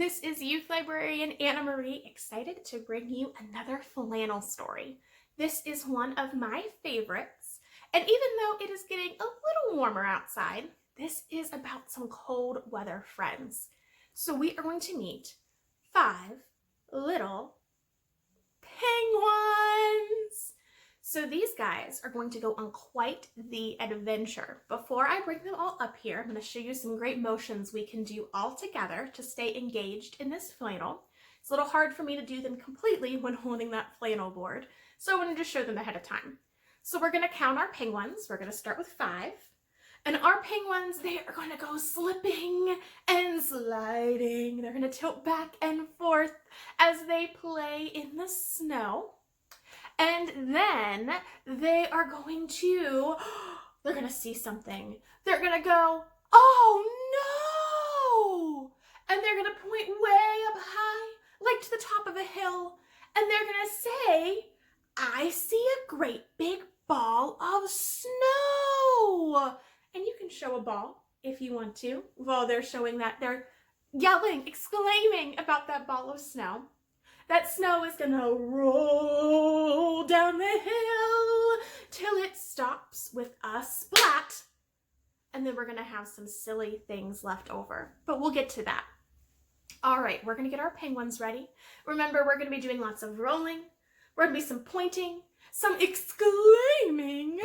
This is Youth Librarian Annamarie, excited to bring you another flannel story. This is one of my favorites, and even though it is getting a little warmer outside, this is about some cold weather friends. So we are going to meet 5 little penguins. So these guys are going to go on quite the adventure. Before I bring them all up here, I'm going to show you some great motions we can do all together to stay engaged in this flannel. It's a little hard for me to do them completely when holding that flannel board, so I wanted to show them ahead of time. So we're going to count our penguins. We're going to start with 5. And our penguins, they are going to go slipping and sliding. They're going to tilt back and forth as they play in the snow. And then they are going to, they're going to see something. They're going to go, oh no! And they're going to point way up high, like to the top of a hill. And they're going to say, I see a great big ball of snow. And you can show a ball if you want to, while they're showing that. They're yelling, exclaiming about that ball of snow. That snow is gonna roll down the hill till it stops with a splat. And then we're gonna have some silly things left over, but we'll get to that. All right, we're gonna get our penguins ready. Remember, we're gonna be doing lots of rolling. We're gonna be some pointing, some exclaiming,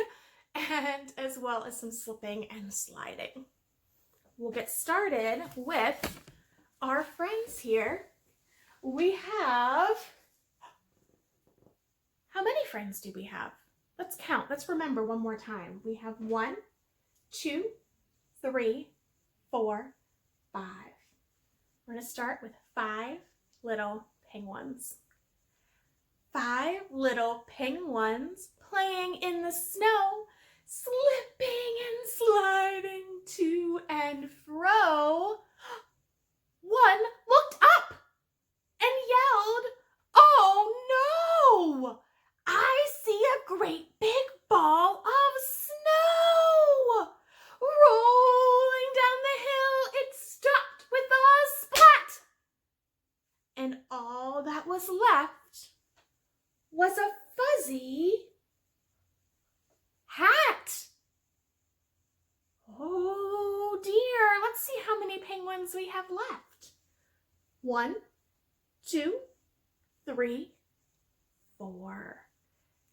and as well as some slipping and sliding. We'll get started with our friends here. We have, how many friends do we have? Let's count. Let's remember one more time. We have 1, 2, 3, 4, 5. We're going to start with 5 little penguins. 5 little penguins playing in the snow, slipping and sliding to and fro. One looked up and yelled, oh no! I see a great big ball of snow! Rolling down the hill, it stopped with a splat! And all that was left was a fuzzy hat. Oh dear, let's see how many penguins we have left. 1, 2, 3, 4.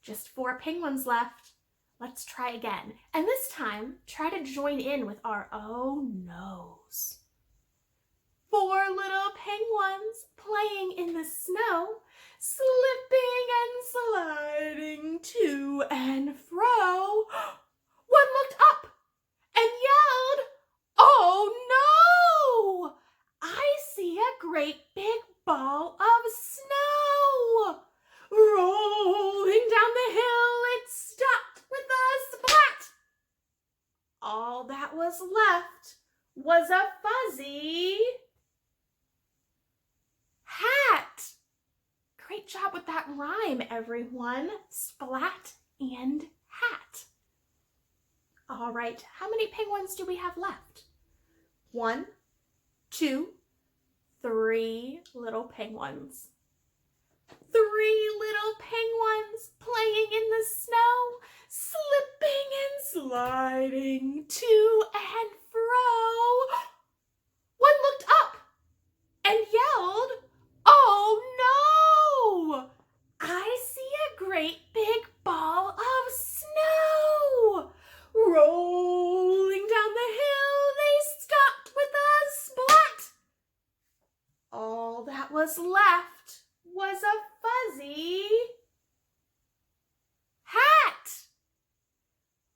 Just 4 penguins left. Let's try again. And this time, try to join in with our oh no's. 4 little penguins playing in the snow, slipping and sliding to and fro. One looked up and yelled, oh no! I see a great big ball of snow. Rolling down the hill, it stopped with a splat. All that was left was a fuzzy hat. Great job with that rhyme, everyone. Splat and hat. All right, how many penguins do we have left? 1, 2, 3 little penguins. 3 little penguins playing in the snow, slipping and sliding to and fro. One looked up and yelled, oh no! I see a great big ball of snow. Rolling down the hill, they stopped with a splat. All that was left was a fuzzy hat.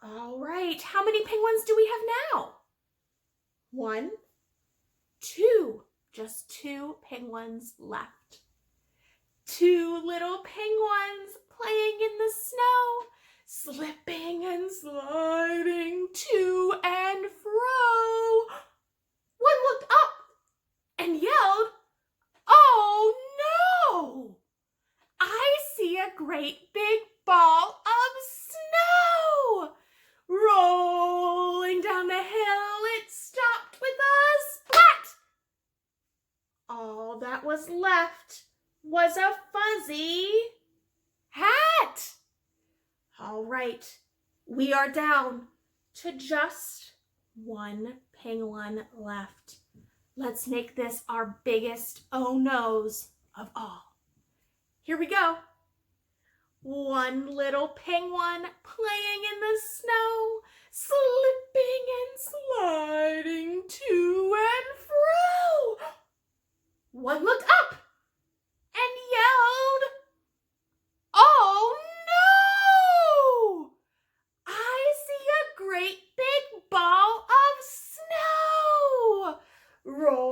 All right, how many penguins do we have now? 1, 2, just 2 penguins left. 2 little penguins playing in the snow, slipping and sliding to and fro. One looked up and yelled, oh no! I see a great big ball of snow. Rolling down the hill, it stopped with a splat. All that was left was a fuzzy hat. All right, we are down to just one penguin left. Let's make this our biggest oh no's of all. Here we go. One little penguin playing in the snow, slipping and sliding to and fro. One looked up and yelled, "Oh no! I see a great big ball of snow rolling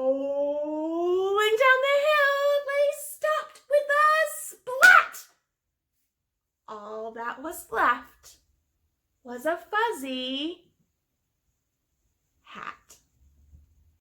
down the hill. They stopped with a splat." All that was left was a fuzzy